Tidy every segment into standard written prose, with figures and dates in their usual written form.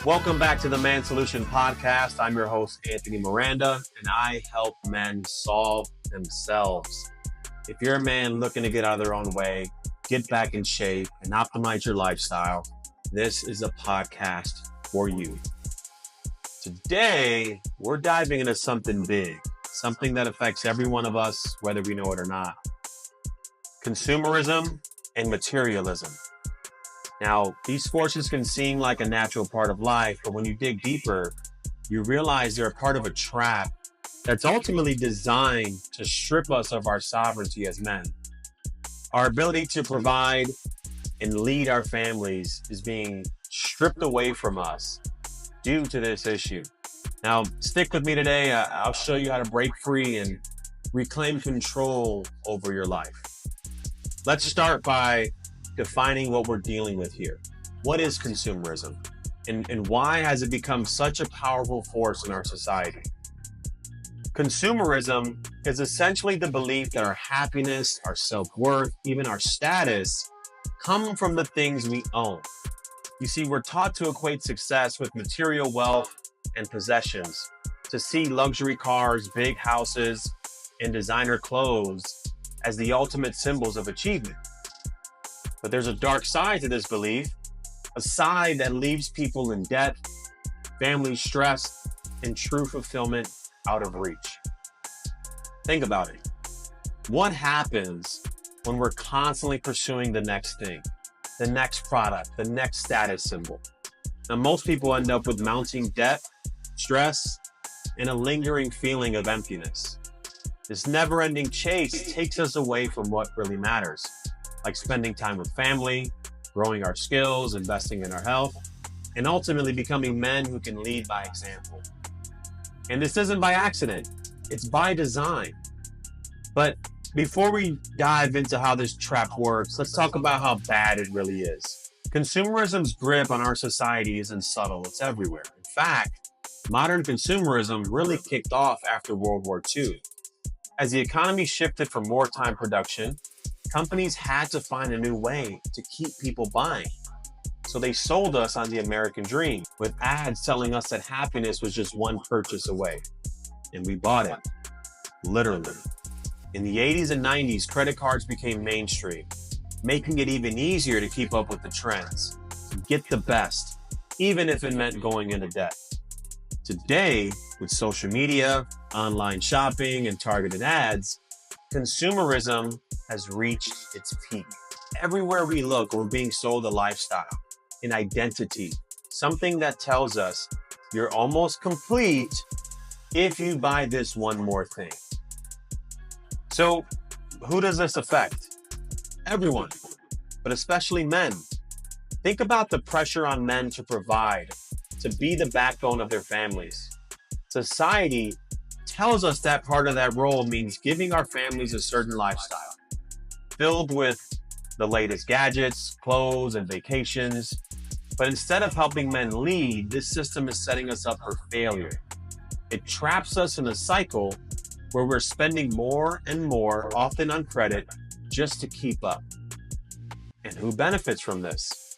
Welcome back to the Man Solution Podcast. I'm your host, Anthony Miranda, and I help men solve themselves. If you're a man looking to get out of their own way, get back in shape, and optimize your lifestyle, this is a podcast for you. Today, we're diving into something big, something that affects every one of us, whether we know it or not. Consumerism and materialism. Now, these forces can seem like a natural part of life, but when you dig deeper, you realize they're a part of a trap that's ultimately designed to strip us of our sovereignty as men. Our ability to provide and lead our families is being stripped away from us due to this issue. Now, stick with me today. I'll show you how to break free and reclaim control over your life. Let's start by defining what we're dealing with here. What is consumerism? And why has it become such a powerful force in our society? Consumerism is essentially the belief that our happiness, our self-worth, even our status come from the things we own. You see, we're taught to equate success with material wealth and possessions, to see luxury cars, big houses, and designer clothes as the ultimate symbols of achievement. But there's a dark side to this belief, a side that leaves people in debt, family stressed, and true fulfillment out of reach. Think about it. What happens when we're constantly pursuing the next thing, the next product, the next status symbol? Now, most people end up with mounting debt, stress, and a lingering feeling of emptiness. This never-ending chase takes us away from what really matters, like spending time with family, growing our skills, investing in our health, and ultimately becoming men who can lead by example. And this isn't by accident, it's by design. But before we dive into how this trap works, let's talk about how bad it really is. Consumerism's grip on our society isn't subtle, it's everywhere. In fact, modern consumerism really kicked off after World War II. As the economy shifted from wartime production, companies had to find a new way to keep people buying. So they sold us on the American dream with ads telling us that happiness was just one purchase away. And we bought it, literally. In the 80s and 90s, credit cards became mainstream, making it even easier to keep up with the trends, to get the best, even if it meant going into debt. Today, with social media, online shopping, and targeted ads, consumerism has reached its peak. Everywhere we look, we're being sold a lifestyle, an identity, something that tells us you're almost complete if you buy this one more thing. So, who does this affect? Everyone, but especially men. Think about the pressure on men to provide, to be the backbone of their families. Society tells us that part of that role means giving our families a certain lifestyle, filled with the latest gadgets, clothes, and vacations. But instead of helping men lead, this system is setting us up for failure. It traps us in a cycle where we're spending more and more, often on credit, just to keep up. And who benefits from this?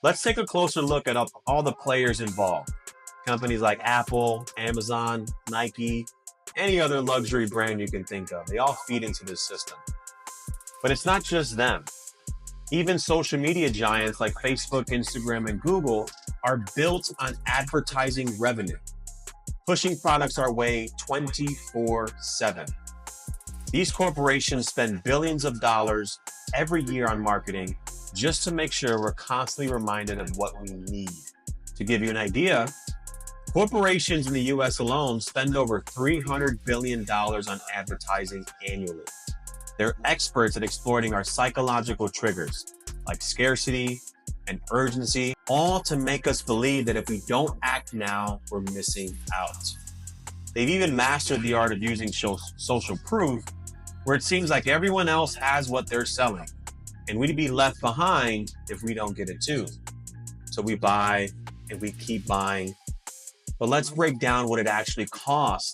Let's take a closer look at all the players involved. Companies like Apple, Amazon, Nike, any other luxury brand you can think of. They all feed into this system. But it's not just them. Even social media giants like Facebook, Instagram, and Google are built on advertising revenue, pushing products our way 24/7. These corporations spend billions of dollars every year on marketing just to make sure we're constantly reminded of what we need. To give you an idea, corporations in the US alone spend over $300 billion on advertising annually. They're experts at exploiting our psychological triggers, like scarcity and urgency, all to make us believe that if we don't act now, we're missing out. They've even mastered the art of using social proof, where it seems like everyone else has what they're selling, and we'd be left behind if we don't get it too. So we buy and we keep buying. But let's break down what it actually costs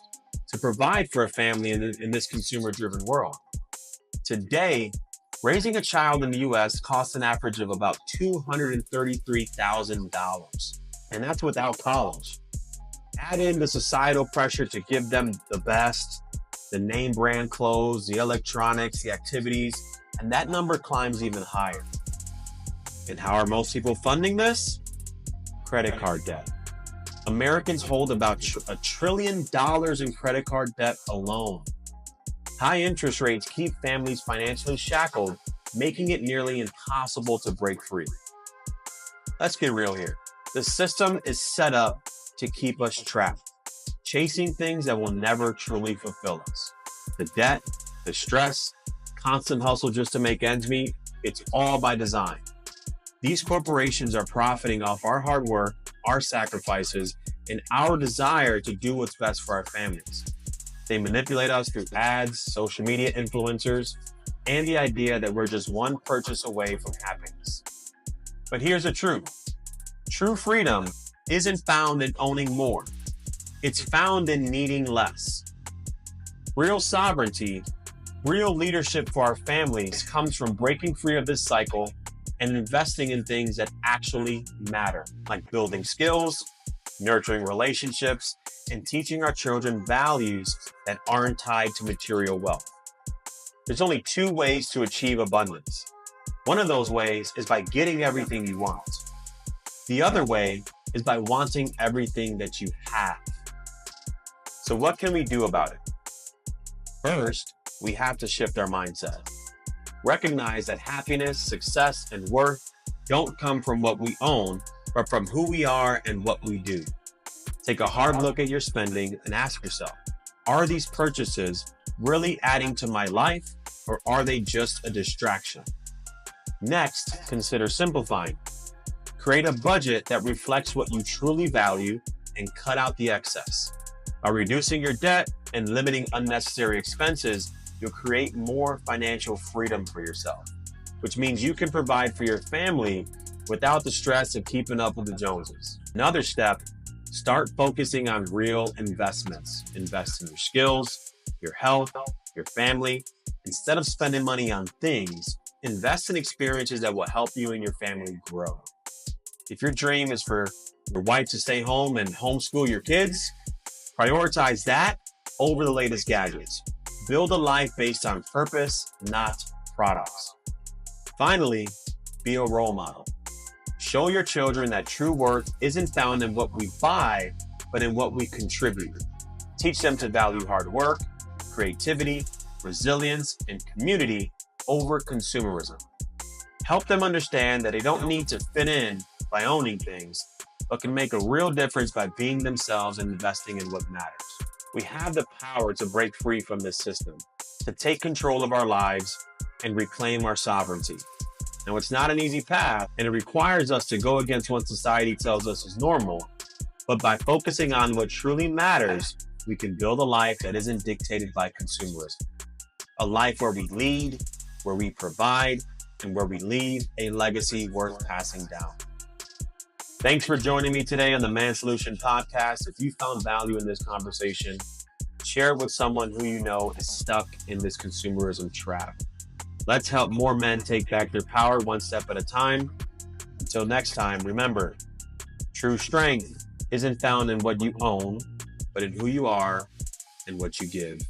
to provide for a family in this consumer-driven world. Today, raising a child in the US costs an average of about $233,000. And that's without college. Add in the societal pressure to give them the best, the name brand clothes, the electronics, the activities, and that number climbs even higher. And how are most people funding this? Credit card debt. Americans hold about $1 trillion in credit card debt alone. High interest rates keep families financially shackled, making it nearly impossible to break free. Let's get real here. The system is set up to keep us trapped, chasing things that will never truly fulfill us. The debt, the stress, constant hustle just to make ends meet, it's all by design. These corporations are profiting off our hard work, our sacrifices, and our desire to do what's best for our families. They manipulate us through ads, social media influencers, and the idea that we're just one purchase away from happiness. But here's the truth. True freedom isn't found in owning more. It's found in needing less. Real sovereignty, real leadership for our families comes from breaking free of this cycle and investing in things that actually matter, like building skills, nurturing relationships, and teaching our children values that aren't tied to material wealth. There's only 2 ways to achieve abundance. One of those ways is by getting everything you want. The other way is by wanting everything that you have. So what can we do about it? First, we have to shift our mindset. Recognize that happiness, success, and worth don't come from what we own, but from who we are and what we do. Take a hard look at your spending and ask yourself, are these purchases really adding to my life, or are they just a distraction? Next, consider simplifying. Create a budget that reflects what you truly value and cut out the excess. By reducing your debt and limiting unnecessary expenses, you'll create more financial freedom for yourself, which means you can provide for your family without the stress of keeping up with the Joneses. Another step, start focusing on real investments. Invest in your skills, your health, your family. Instead of spending money on things, invest in experiences that will help you and your family grow. If your dream is for your wife to stay home and homeschool your kids, prioritize that over the latest gadgets. Build a life based on purpose, not products. Finally, be a role model. Show your children that true worth isn't found in what we buy, but in what we contribute. Teach them to value hard work, creativity, resilience, and community over consumerism. Help them understand that they don't need to fit in by owning things, but can make a real difference by being themselves and investing in what matters. We have the power to break free from this system, to take control of our lives and reclaim our sovereignty. Now, it's not an easy path, and it requires us to go against what society tells us is normal, but by focusing on what truly matters, we can build a life that isn't dictated by consumerism. A life where we lead, where we provide, and where we leave a legacy worth passing down. Thanks for joining me today on the Man Solution Podcast. If you found value in this conversation, share it with someone who you know is stuck in this consumerism trap. Let's help more men take back their power one step at a time. Until next time, remember, true strength isn't found in what you own, but in who you are and what you give.